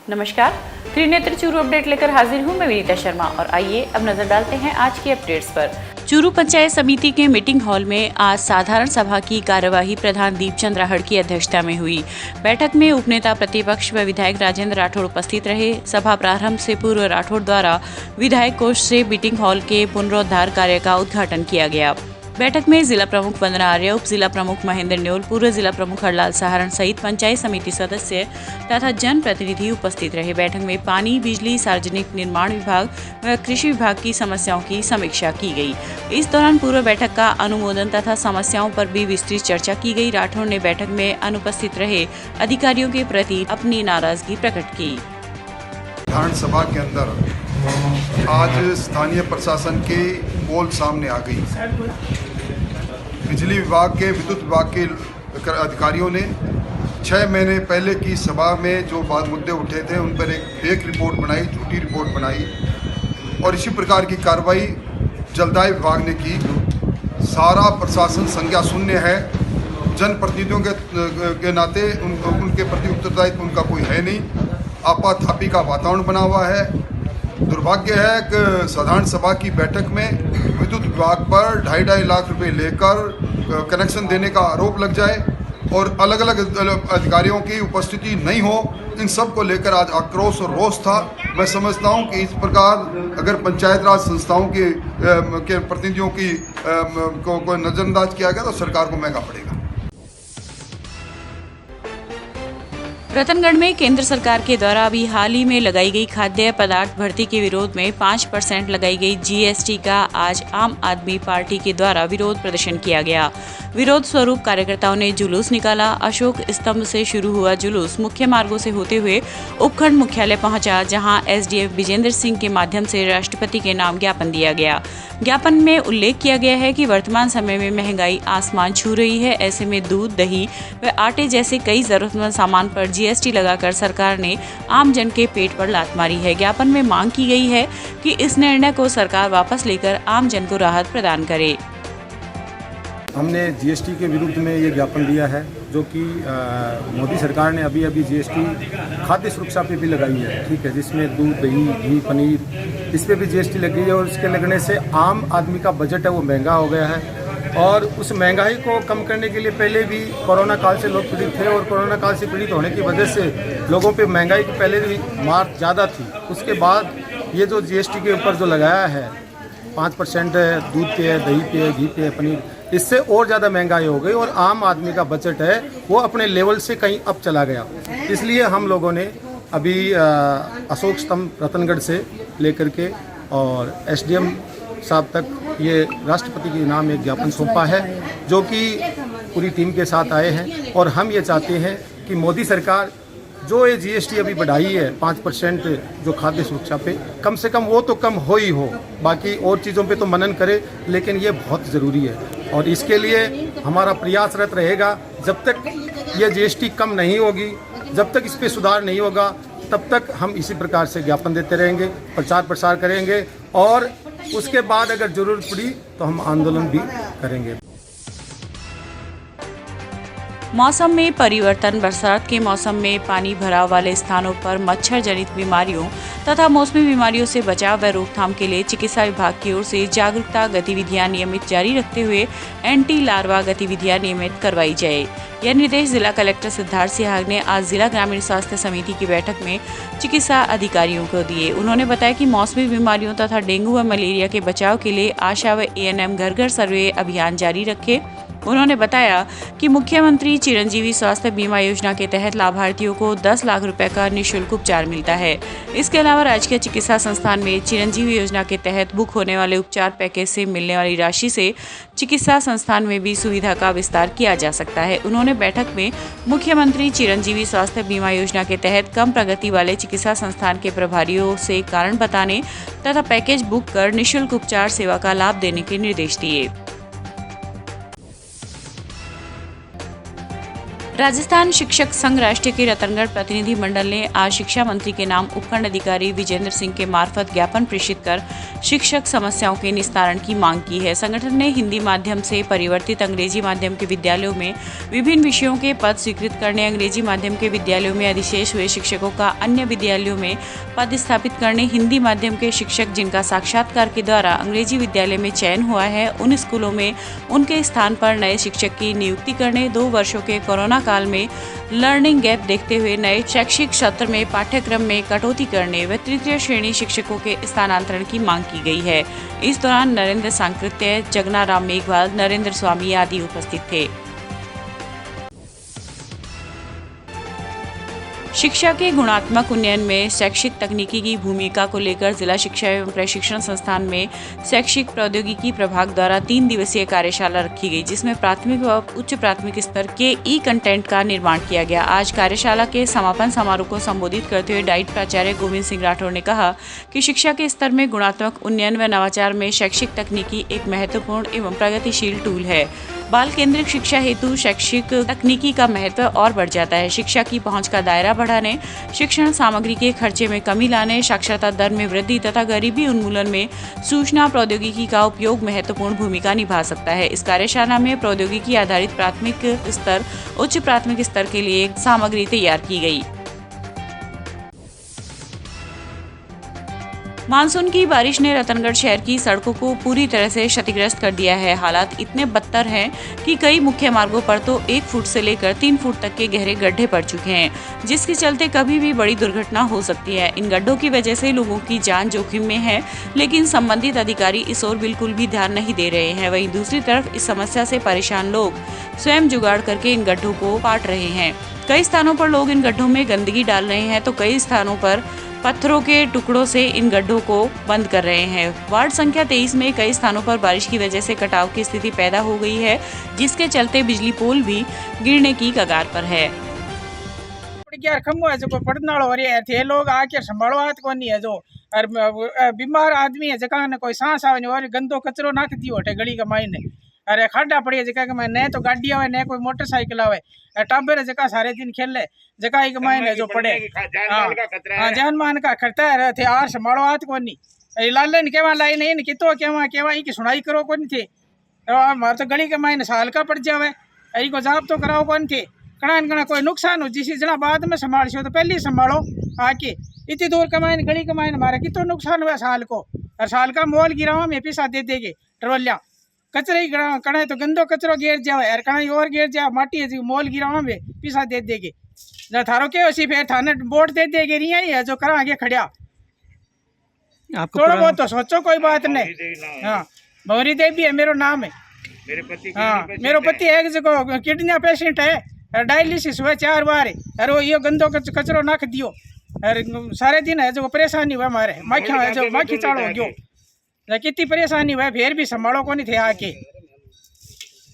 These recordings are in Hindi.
नमस्कार, त्रिनेत्र चूरू अपडेट लेकर हाजिर हूं मैं विनीता शर्मा और आइए अब नजर डालते हैं आज के अपडेट्स पर। चूरू पंचायत समिति के मीटिंग हॉल में आज साधारण सभा की कार्यवाही प्रधान दीपचंद राहड़ की अध्यक्षता में हुई। बैठक में उपनेता प्रतिपक्ष व विधायक राजेंद्र राठौड़ उपस्थित रहे। सभा प्रारंभ से पूर्व राठौड़ द्वारा विधायक कोष से मीटिंग हॉल के पुनरुद्धार कार्य का उद्घाटन किया गया। बैठक में जिला प्रमुख वंदना आर्य, उप जिला प्रमुख महेंद्र न्योल, पूर्व जिला प्रमुख हरलाल सहारण सहित पंचायत समिति सदस्य तथा जनप्रतिनिधि उपस्थित रहे। बैठक में पानी, बिजली, सार्वजनिक निर्माण विभाग व कृषि विभाग की समस्याओं की समीक्षा की गई। इस दौरान पूर्व बैठक का अनुमोदन तथा समस्याओं पर भी विस्तृत चर्चा की गई। राठौड़ ने बैठक में अनुपस्थित रहे अधिकारियों के प्रति अपनी नाराजगी प्रकट की। विधानसभा के अंदर आज स्थानीय प्रशासन की पोल सामने आ गई। बिजली विभाग के, विद्युत विभाग के अधिकारियों ने 6 महीने पहले की सभा में जो मुद्दे उठे थे उन पर एक फेक रिपोर्ट बनाई, झूठी रिपोर्ट बनाई और इसी प्रकार की कार्रवाई जलदाय विभाग ने की। सारा प्रशासन संज्ञा शून्य है। जनप्रतिनिधियों के नाते उनके प्रति उत्तरदायित्व उनका कोई है नहीं। आपाधापी का वातावरण बना हुआ है। दुर्भाग्य है कि साधारण सभा की बैठक में विद्युत विभाग पर 2.5 लाख रुपए लेकर कनेक्शन देने का आरोप लग जाए और अलग अलग अधिकारियों की उपस्थिति नहीं हो। इन सब को लेकर आज आक्रोश और रोष था। मैं समझता हूं कि इस प्रकार अगर पंचायत राज संस्थाओं के प्रतिनिधियों की को नजरअंदाज किया गया तो सरकार को महंगा पड़ेगा। रतनगढ़ में केंद्र सरकार के द्वारा अभी हाल ही में लगाई गई खाद्य पदार्थ भर्ती के विरोध में 5% लगाई गई जीएसटी का आज आम आदमी पार्टी के द्वारा विरोध प्रदर्शन किया गया। विरोध स्वरूप कार्यकर्ताओं ने जुलूस निकाला। अशोक स्तंभ से शुरू हुआ जुलूस मुख्य मार्गों से होते हुए उपखंड मुख्यालय पहुंचा, जहां एसडीएम विजेंद्र सिंह के माध्यम से राष्ट्रपति के नाम ज्ञापन दिया गया। ज्ञापन में उल्लेख किया गया है कि वर्तमान समय में महंगाई आसमान छू रही है। ऐसे में दूध, दही व आटे जैसे कई जरूरतमंद सामान पर जीएसटी लगाकर सरकार ने आम जन के पेट पर लात मारी है। ज्ञापन में मांग की गई है कि इस निर्णय को सरकार वापस लेकर आम जन को राहत प्रदान करे। हमने जीएसटी के विरुद्ध में ये ज्ञापन दिया है, जो कि मोदी सरकार ने अभी जीएसटी खाद्य सुरक्षा पे भी लगाई है, ठीक है, जिसमें दूध, दही, घी, पनीर, इस पे भी जीएसटी लगी है और इसके लगने से आम आदमी का बजट है वो महंगा हो गया है। और उस महंगाई को कम करने के लिए पहले भी कोरोना काल से लोग पीड़ित थे और कोरोना काल से पीड़ित होने की वजह से लोगों पे महंगाई की पहले भी मार ज़्यादा थी। उसके बाद ये जो जीएसटी के ऊपर जो लगाया है 5% दूध पे है, दही पे है, घी पे है, पनीर, इससे और ज़्यादा महंगाई हो गई और आम आदमी का बजट है वो अपने लेवल से कहीं अप चला गया। इसलिए हम लोगों ने अभी अशोक स्तंभ रतनगढ़ से लेकर के और एसडीएम साहब तक ये राष्ट्रपति के नाम एक ज्ञापन सौंपा है, जो कि पूरी टीम के साथ आए हैं। और हम ये चाहते हैं कि मोदी सरकार जो ये जीएसटी अभी बढ़ाई है 5% जो खाद्य सुरक्षा पे, कम से कम वो तो कम हो ही हो, बाकी और चीज़ों पे तो मनन करे, लेकिन ये बहुत ज़रूरी है और इसके लिए हमारा प्रयासरत रहेगा। जब तक ये जीएसटी कम नहीं होगी, जब तक इस पर सुधार नहीं होगा, तब तक हम इसी प्रकार से ज्ञापन देते रहेंगे, प्रचार प्रसार करेंगे और उसके बाद अगर जरूरत पड़ी तो हम आंदोलन भी करेंगे। मौसम में परिवर्तन। बरसात के मौसम में पानी भराव वाले स्थानों पर मच्छर जनित बीमारियों तथा मौसमी बीमारियों से बचाव व रोकथाम के लिए चिकित्सा विभाग की ओर से जागरूकता गतिविधियां नियमित जारी रखते हुए एंटी लार्वा गतिविधियां नियमित करवाई जाए। यह निर्देश जिला कलेक्टर सिद्धार्थ सिहाग ने आज जिला ग्रामीण स्वास्थ्य समिति की बैठक में चिकित्सा अधिकारियों को दिए। उन्होंने बताया कि मौसमी बीमारियों तथा डेंगू व मलेरिया के बचाव के लिए आशा व एएनएम घर घर सर्वे अभियान जारी रखे। उन्होंने बताया कि मुख्यमंत्री चिरंजीवी स्वास्थ्य बीमा योजना के तहत लाभार्थियों को 10 लाख रुपए का निःशुल्क उपचार मिलता है। इसके अलावा राजकीय चिकित्सा संस्थान में चिरंजीवी योजना के तहत बुक होने वाले उपचार पैकेज से मिलने वाली राशि से चिकित्सा संस्थान में भी सुविधा का विस्तार किया जा सकता है। उन्होंने बैठक में मुख्यमंत्री चिरंजीवी स्वास्थ्य बीमा योजना के तहत कम प्रगति वाले चिकित्सा संस्थान के प्रभारियों से कारण बताने तथा पैकेज बुक कर निःशुल्क उपचार सेवा का लाभ देने के निर्देश दिए। राजस्थान शिक्षक संघ राष्ट्रीय के रतनगढ़ प्रतिनिधि मंडल ने आज शिक्षा मंत्री के नाम उपखंड अधिकारी विजेंद्र सिंह के मार्फत ज्ञापन प्रेषित कर शिक्षक समस्याओं के निस्तारण की मांग की है। संगठन ने हिंदी माध्यम से परिवर्तित अंग्रेजी माध्यम के विद्यालयों में विभिन्न विषयों के पद स्वीकृत करने, अंग्रेजी माध्यम के विद्यालयों में अधिशेष हुए शिक्षकों का अन्य विद्यालयों में पद स्थापित करने, हिंदी माध्यम के शिक्षक जिनका साक्षात्कार के द्वारा अंग्रेजी विद्यालय में चयन हुआ है उन स्कूलों में उनके स्थान पर नए शिक्षक की नियुक्ति करने, 2 वर्षों के कोरोना काल में लर्निंग गैप देखते हुए नए शैक्षिक सत्र में पाठ्यक्रम में कटौती करने व तृतीय श्रेणी शिक्षकों के स्थानांतरण की मांग की गई है। इस दौरान नरेंद्र सांकृत्य, जगनाराम मेघवाल, नरेंद्र स्वामी आदि उपस्थित थे। शिक्षा के गुणात्मक उन्नयन में शैक्षिक तकनीकी की भूमिका को लेकर जिला शिक्षा एवं प्रशिक्षण संस्थान में शैक्षिक प्रौद्योगिकी प्रभाग द्वारा 3 दिवसीय कार्यशाला रखी गई, जिसमें प्राथमिक व उच्च प्राथमिक स्तर के ई कंटेंट का निर्माण किया गया। आज कार्यशाला के समापन समारोह को संबोधित करते हुए डाइट प्राचार्य गोविंद सिंह राठौड़ ने कहा कि शिक्षा के स्तर में गुणात्मक उन्नयन व नवाचार में शैक्षिक तकनीकी एक महत्वपूर्ण एवं प्रगतिशील टूल है। बाल केंद्रित शिक्षा हेतु शैक्षिक तकनीकी का महत्व और बढ़ जाता है। शिक्षा की पहुंच का दायरा बढ़ाने, शिक्षण सामग्री के खर्चे में कमी लाने, साक्षरता दर में वृद्धि तथा गरीबी उन्मूलन में सूचना प्रौद्योगिकी का उपयोग महत्वपूर्ण भूमिका निभा सकता है। इस कार्यशाला में प्रौद्योगिकी आधारित प्राथमिक स्तर, उच्च प्राथमिक स्तर के लिए सामग्री तैयार की गई। मानसून की बारिश ने रतनगढ़ शहर की सड़कों को पूरी तरह से क्षतिग्रस्त कर दिया है। हालात इतने बदतर हैं कि कई मुख्य मार्गों पर तो 1 फुट से लेकर 3 फुट तक के गहरे गड्ढे पड़ चुके हैं, जिसके चलते कभी भी बड़ी दुर्घटना हो सकती है। इन गड्ढों की वजह से लोगों की जान जोखिम में है, लेकिन संबंधित अधिकारी इस ओर बिल्कुल भी ध्यान नहीं दे रहे हैं। वहीं दूसरी तरफ इस समस्या से परेशान लोग स्वयं जुगाड़ करके इन गड्ढों को पाट रहे हैं। कई स्थानों पर लोग इन गड्ढों में गंदगी डाल रहे हैं तो कई स्थानों पर पत्थरों के टुकड़ों से इन गड्ढों को बंद कर रहे हैं। वार्ड संख्या 23 में कई स्थानों पर बारिश की वजह से कटाव की स्थिति पैदा हो गई है, जिसके चलते बिजली पोल भी गिरने की कगार पर है। लोग आके संभालो हाथ को नहीं है जो और बीमार आदमी है जगह ने कोई सांस आवे और गंदो कचरो नाख दियो हटे गली के मायने। अरे खाडा पड़ी है जगह में न तो गाड़ी आवे न कोई मोटरसाइकिल आवे, टाबर जगह सारे दिन खेले जगह के मायने जो पड़े। हाँ जान मान का खर्चा है थे आर संभालो हाथ को नहीं लाल ने केवा लाई नहीं कितो केवा केवा की सुनाई करो को नहीं थे। मार तो गली के मायने साल का पड़ जावे यही को जाप तो कराओ को नहीं थे। कणा कोई नुकसान हो जिस जना बाद में संभाल तो पहले संभालो आके इतनी दूर कमाए गली कमाए मारे कितो नुकसान हुआ साल को। और साल का मोल गिरावा में पैसा दे देंगे ट्रोलिया कचरे ही कड़ा तो गंदो कचरो गिर जाए और कड़ा और गिर जाए माटी है मोल गिरावा में पैसा दे देंगे। जो थारो के उसी फिर थाने वोट दे देंगे नहीं है जो करा आगे खड़िया थोड़ा बहुत तो सोचो कोई बात नहीं। हाँ भंवरी देवी है मेरा नाम है। हाँ मेरा पति है जो किडनी पेशेंट है, डायलिसिस हुआ 4 बार और वो ये गंदो कचरो नाख दियो और सारे दिन है जो परेशानी हुआ हमारे माखिया है जो माखी चाड़ो गयो कितनी परेशानी हुआ फिर भी संभालो को नहीं थे आके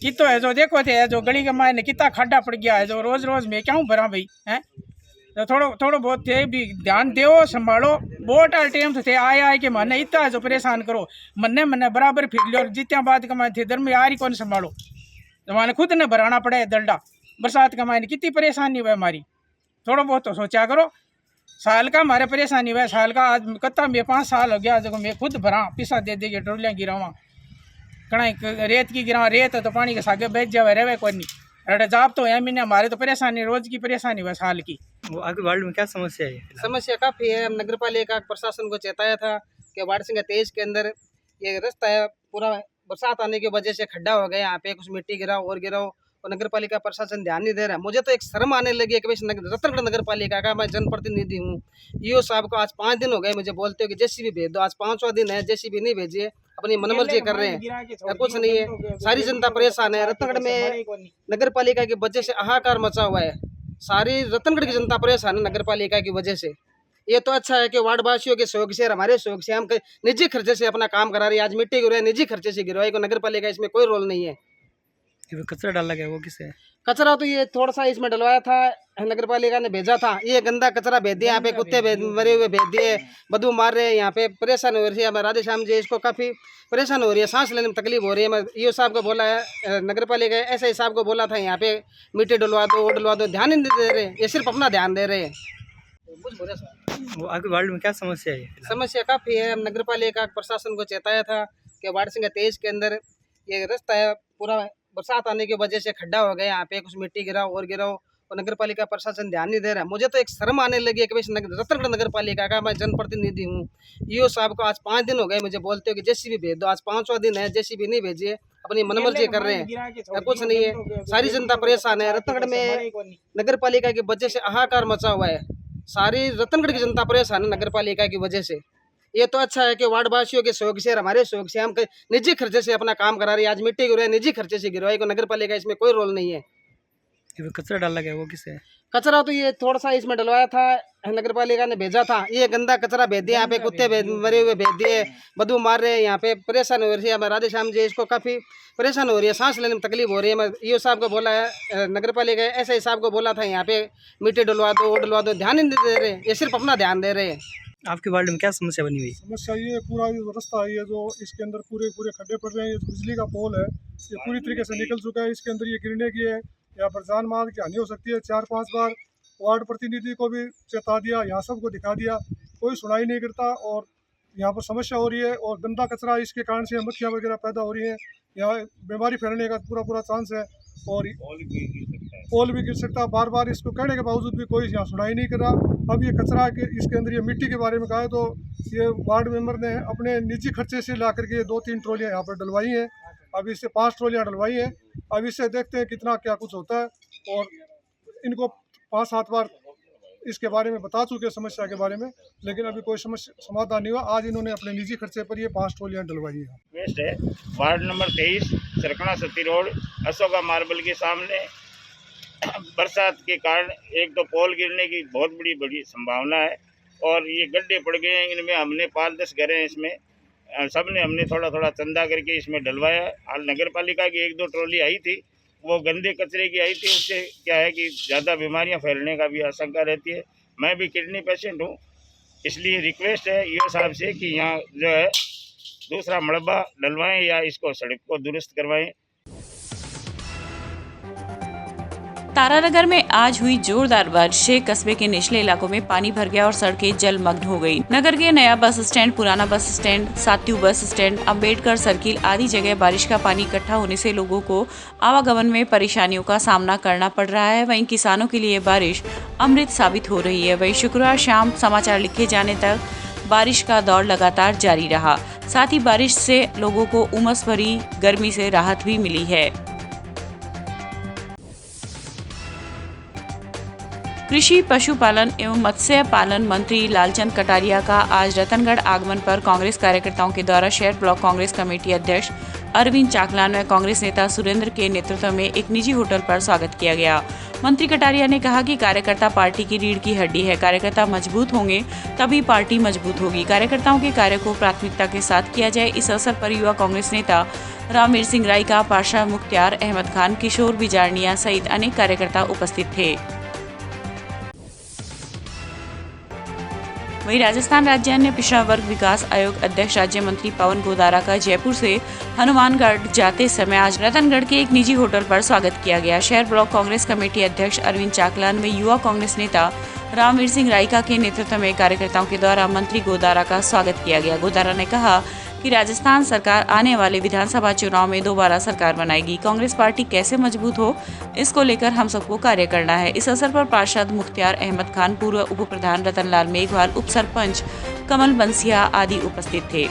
कितो है जो देखो थे जो गली के मायने कितना खाडा पड़ गया है जो रोज रोज मैं क्या भरा भाई हैं। तो थोड़ो बहुत थे भी ध्यान दो संभालो। वोट आल टाइम थे आए के मने इतना जो परेशान करो मन्ने बराबर फिर लो जितना बात कमाए थे धर्म यार कौन संभालो तो माने खुद ने भराना पड़े दल्डा बरसात का मायने कितनी परेशानी हुआ हमारी। थोड़ा बहुत तो सोचा करो साल का हमारे परेशानी हुआ साल का आज कत्ता में 5 साल हो गया जो मैं खुद भरा पैसा दे देगी ट्रोलियाँ गिरावा कड़ा रेत की गिरा रेत तो पानी के सागे बेच जावे रहे कोई नहीं अरे जाप तो है महीने हमारे तो परेशानी रोज की परेशानी हुआ साल की। आपके वार्ड में क्या समस्या है? समस्या काफ़ी है। नगर पालिका प्रशासन को चेताया था कि वार्ड संख्या 23 के अंदर ये रास्ता है पूरा बरसात आने की वजह से खड्डा हो गया, यहाँ पे कुछ मिट्टी गिराओ और गिराओ और नगर पालिका प्रशासन ध्यान नहीं दे रहा है। मुझे तो एक शर्म आने लगी है कि भाई रतनगढ़ नगर पालिका का मैं जनप्रतिनिधि हूँ। ईओ साहब को आज 5 दिन हो गए मुझे बोलते हो कि जेसीबी भेज दो, आज 5वां दिन है जेसीबी नहीं भेजिए, अपनी मनमर्जी कर रहे हैं, कुछ नहीं है। सारी जनता परेशान है। रतनगढ़ में नगर पालिका की वजह से हाहाकार मचा हुआ है, सारी रतनगढ़ की जनता परेशान है नगर पालिका की वजह से। ये तो अच्छा है कि वार्डवासियों के शौक से और हमारे शौक से हम निजी खर्चे से अपना काम करा रहे हैं। आज मिट्टी गिरवाए निजी खर्चे से गिरवाए को नगर पालिका इसमें कोई रोल नहीं है। ये कचरा डाला गया वो किसे है? कचरा तो ये थोड़ा सा इसमें डलवाया था, नगर पालिका ने भेजा था। ये गंदा कचरा भेज दिया, यहाँ पे कुत्ते मरे हुए भेज दिए, बदबू मार रहे हैं, यहाँ पे परेशान हो रही है। राधे श्याम जी इसको काफ़ी परेशान हो रही है, सांस लेने में तकलीफ हो रही है। मैं ईओ साहब को बोला है, नगर पालिका एसआई साहब को बोला था यहाँ पे मिट्टी डलवा दो, वो डलवा दो, ध्यान ही नहीं दे रहे, ये सिर्फ अपना ध्यान दे रहे हैं। वो आपके वार्ड में क्या समस्या है? समस्या काफ़ी है। नगर पालिका प्रशासन को चेताया था कि वार्ड संख्या 23 के अंदर ये रास्ता है, पूरा बरसात आने की वजह से खड्डा हो गया, यहाँ पे कुछ मिट्टी गिराओ और गिराओ, और नगर पालिका प्रशासन ध्यान नहीं दे रहा है। मुझे तो एक शर्म आने लगी है कि भाई रतनगढ़ नगर पालिका का मैं जनप्रतिनिधि हूँ। ईओ साहब को आज 5 दिन हो गए मुझे बोलते हो कि जेसीबी भेज दो, आज 5वां दिन है, जेसीबी नहीं भेजिए, अपनी मनमर्जी कर रहे हैं, कुछ नहीं है। सारी जनता परेशान है। रतनगढ़ में नगर पालिका की वजह से हाहाकार मचा हुआ है, सारी रतनगढ़ की जनता परेशान है नगर पालिका की वजह से। ये तो अच्छा है कि वार्डवासियों के शौक से, हमारे शौक से, हम निजी खर्चे से अपना काम करा रहे हैं। आज मिट्टी गिरवाई निजी खर्चे से गिरवाई, को नगर पालिका इसमें कोई रोल नहीं है। ये कचरा डाला गया वो किसे है? कचरा तो ये थोड़ा सा इसमें डलवाया था, नगर पालिका ने भेजा था। ये गंदा कचरा भेज दिया, यहाँ पे कुत्ते मरे हुए भेज दिए, बदबू मार रहे हैं, यहाँ पे परेशान हो रही है। राधे श्याम जी इसको काफ़ी परेशान हो रही है, सांस लेने में तकलीफ हो रही है। मैं ईओ साहब को बोला है, नगर पालिका एसआई साहब को बोला था यहाँ पे मिट्टी डलवा दो, वो डलवा दो, ध्यान ही नहीं दे रहे, ये सिर्फ अपना ध्यान दे रहे हैं। आपके वार्ड में क्या समस्या बनी हुई? समस्या ये पूरा जो रास्ता है, ये जो इसके अंदर पूरे खड्डे पड़ रहे हैं, ये जो बिजली का पोल है ये पूरी तरीके से निकल चुका है। इसके अंदर ये गिरने की है, यहाँ पर जान माल की हानि हो सकती है। 4-5 बार वार्ड प्रतिनिधि को भी चेता दिया, यहाँ सबको दिखा दिया, कोई सुनाई नहीं करता और यहाँ पर समस्या हो रही है। और गंदा कचरा, इसके कारण से मक्खियाँ वगैरह पैदा हो रही हैं, यहाँ बीमारी फैलने का पूरा चांस है और पोल भी गिर सकता है। बार बार इसको कहने के बावजूद भी कोई यहाँ सुनाई नहीं कर रहा। अब ये कचरा के इसके अंदर ये मिट्टी के बारे में कहा है तो ये वार्ड मेंबर ने अपने निजी खर्चे से ला करके ये 2-3 ट्रॉलियाँ यहाँ पर डलवाई हैं। अब इससे 5 ट्रॉलियाँ डलवाई हैं। अब इससे देखते हैं कितना क्या कुछ होता है। और इनको 5-7 बार इसके बारे में बता चुके समस्या के बारे में, लेकिन अभी कोई समस्या समाधान नहीं हुआ। आज इन्होंने अपने निजी खर्चे पर ये 5 ट्रॉलियाँ डलवाई हैं। वेस्ट है वार्ड नंबर 23 सरकना सती रोड अशोका मार्बल के सामने। बरसात के कारण एक तो पोल गिरने की बहुत बड़ी संभावना है और ये गड्ढे पड़ गए हैं। इनमें हमने 5-10 घर हैं, इसमें सब ने हमने थोड़ा चंदा करके इसमें डलवाया। हाल नगर पालिका की 1-2 ट्रॉली आई थी, वो गंदे कचरे की आई थी। उससे क्या है कि ज़्यादा बीमारियां फैलने का भी आशंका रहती है। मैं भी किडनी पेशेंट हूँ, इसलिए रिक्वेस्ट है ईओ साहब से कि यहाँ जो है दूसरा मलबा डलवाएं या इसको सड़क को दुरुस्त करवाएं। तारानगर में आज हुई जोरदार बारिश से कस्बे के निचले इलाकों में पानी भर गया और सड़कें जलमग्न हो गई। नगर के नया बस स्टैंड, पुराना bus stand, सात्यू bus stand, Ambedkar circle आदि जगह बारिश का पानी इकट्ठा होने से लोगों को आवागमन में परेशानियों का सामना करना पड़ रहा है। वहीं किसानों के लिए बारिश अमृत साबित हो रही है। वहीं शुक्रवार शाम समाचार लिखे जाने तक बारिश का दौर लगातार जारी रहा। साथ ही बारिश से लोगों को उमस भरी गर्मी से राहत भी मिली है। कृषि, पशुपालन एवं मत्स्य पालन मंत्री लालचंद कटारिया का आज रतनगढ़ आगमन पर कांग्रेस कार्यकर्ताओं के द्वारा शहर ब्लॉक कांग्रेस कमेटी अध्यक्ष अरविंद चाकलान व कांग्रेस नेता सुरेंद्र के नेतृत्व में एक निजी होटल पर स्वागत किया गया। मंत्री कटारिया ने कहा कि कार्यकर्ता पार्टी की रीढ़ की हड्डी है। कार्यकर्ता मजबूत होंगे तभी पार्टी मजबूत होगी। कार्यकर्ताओं के कार्य को प्राथमिकता के साथ किया जाए। इस अवसर पर युवा कांग्रेस नेता रामवीर सिंह राइका, पाशा मुख्तियार अहमद खान, किशोर बिजारनिया सहित अनेक कार्यकर्ता उपस्थित थे। वहीं राजस्थान राज्य अन्य पिछड़ा वर्ग विकास आयोग अध्यक्ष राज्य मंत्री पवन गोदारा का जयपुर से हनुमानगढ़ जाते समय आज रतनगढ़ के एक निजी होटल पर स्वागत किया गया। शहर ब्लॉक कांग्रेस कमेटी अध्यक्ष अरविंद चाकलान में युवा कांग्रेस नेता रामवीर सिंह राइका के नेतृत्व में कार्यकर्ताओं के द्वारा मंत्री गोदारा का स्वागत किया गया। गोदारा ने कहा कि राजस्थान सरकार आने वाले विधानसभा चुनाव में दोबारा सरकार बनाएगी। कांग्रेस पार्टी कैसे मजबूत हो, इसको लेकर हम सबको कार्य करना है। इस अवसर पर पार्षद मुख्तियार अहमद खान, पूर्व उप प्रधान रतनलाल मेघवाल, उप सरपंच कमल बंसिया आदि उपस्थित थे।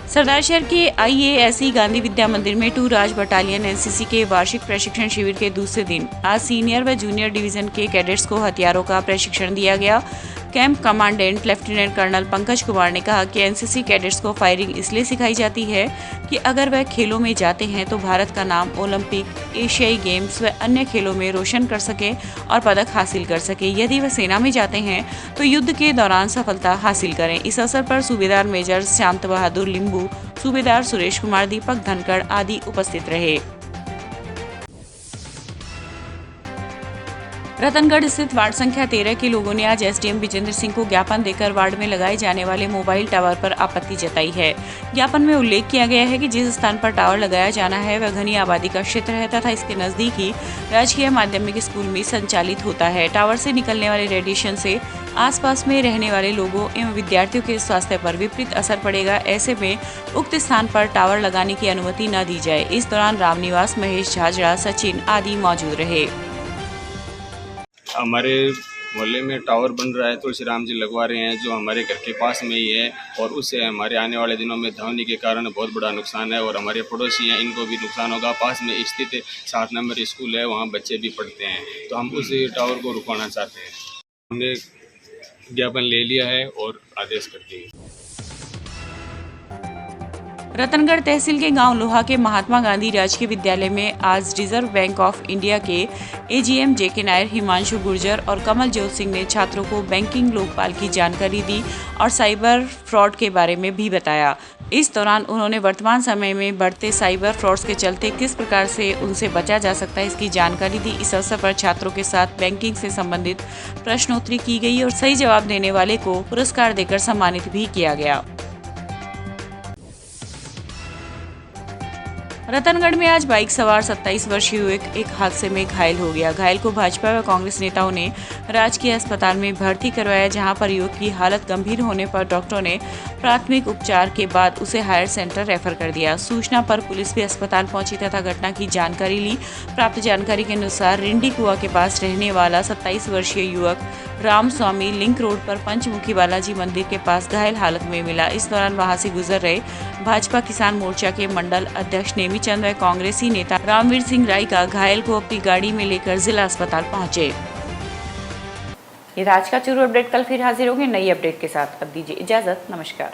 सरदार शहर के IASE गांधी विद्या मंदिर में 2 राज बटालियन NCC के वार्षिक प्रशिक्षण शिविर के दूसरे दिन आज सीनियर व जूनियर डिवीजन के कैडेट्स को हथियारों का प्रशिक्षण दिया गया। Camp commandant lieutenant colonel Pankaj Kumar ने कहा कि एनसीसी कैडेट्स को फायरिंग इसलिए सिखाई जाती है कि अगर वह खेलों में जाते हैं तो भारत का नाम ओलंपिक, एशियाई गेम्स व अन्य खेलों में रोशन कर सके और पदक हासिल कर सके। यदि वह सेना में जाते हैं तो युद्ध के दौरान सफलता हासिल करें। इस अवसर पर सूबेदार मेजर शांत बहादुर लिंबू, सूबेदार सुरेश कुमार, दीपक धनखड़ आदि उपस्थित रहे। रतनगढ़ स्थित वार्ड संख्या 13 के लोगों ने आज एसडीएम विजेंद्र सिंह को ज्ञापन देकर वार्ड में लगाए जाने वाले मोबाइल टावर पर आपत्ति जताई है। ज्ञापन में उल्लेख किया गया है कि जिस स्थान पर टावर लगाया जाना है वह घनी आबादी का क्षेत्र है तथा इसके नजदीक ही राजकीय माध्यमिक स्कूल भी संचालित होता है। टावर से निकलने वाले रेडिएशन से आसपास में रहने वाले लोगों एवं विद्यार्थियों के स्वास्थ्य पर विपरीत असर पड़ेगा। ऐसे में उक्त स्थान पर टावर लगाने की अनुमति न दी जाए। इस दौरान रामनिवास, महेश झाजरा, सचिन आदि मौजूद रहे। हमारे मोहल्ले में टावर बन रहा है, तुलसी राम जी लगवा रहे हैं जो हमारे घर के पास में ही है और उससे हमारे आने वाले दिनों में ध्वनि के कारण बहुत बड़ा नुकसान है और हमारे पड़ोसी हैं इनको भी नुकसान होगा। पास में स्थित 7 नंबर स्कूल है, वहाँ बच्चे भी पढ़ते हैं, तो हम उस टावर को रुकवाना चाहते हैं। हमने ज्ञापन ले लिया है और आदेश कर दिए। रतनगढ़ तहसील के गांव लोहा के महात्मा गांधी राजकीय विद्यालय में आज रिजर्व बैंक ऑफ इंडिया के एजीएम जेके नायर, हिमांशु गुर्जर और कमल जोत सिंह ने छात्रों को बैंकिंग लोकपाल की जानकारी दी और साइबर फ्रॉड के बारे में भी बताया। इस दौरान उन्होंने वर्तमान समय में बढ़ते साइबर फ्रॉड्स के चलते किस प्रकार से उनसे बचा जा सकता है इसकी जानकारी दी। इस अवसर पर छात्रों के साथ बैंकिंग से संबंधित प्रश्नोत्तरी की गई और सही जवाब देने वाले को पुरस्कार देकर सम्मानित भी किया गया। रतनगढ़ में आज बाइक सवार 27 वर्षीय युवक एक हादसे में घायल हो गया। घायल को भाजपा व कांग्रेस नेताओं ने राजकीय अस्पताल में भर्ती करवाया, जहां पर युवक की हालत गंभीर होने पर डॉक्टरों ने प्राथमिक उपचार के बाद उसे हायर सेंटर रेफर कर दिया। सूचना पर पुलिस भी अस्पताल पहुंची तथा घटना की जानकारी ली। प्राप्त जानकारी के अनुसार रिंडी कुआ के पास रहने वाला 27 वर्षीय युवक राम स्वामी लिंक रोड पर पंचमुखी बालाजी मंदिर के पास घायल हालत में मिला। इस दौरान वहां से गुजर रहे भाजपा किसान मोर्चा के मंडल अध्यक्ष नेमीचंद व कांग्रेसी नेता रामवीर सिंह राय का घायल को अपनी गाड़ी में लेकर जिला अस्पताल पहुंचे। ये आज का चूरू अपडेट, कल फिर हाजिर होंगे नई अपडेट के साथ। अब दीजिए इजाजत, नमस्कार।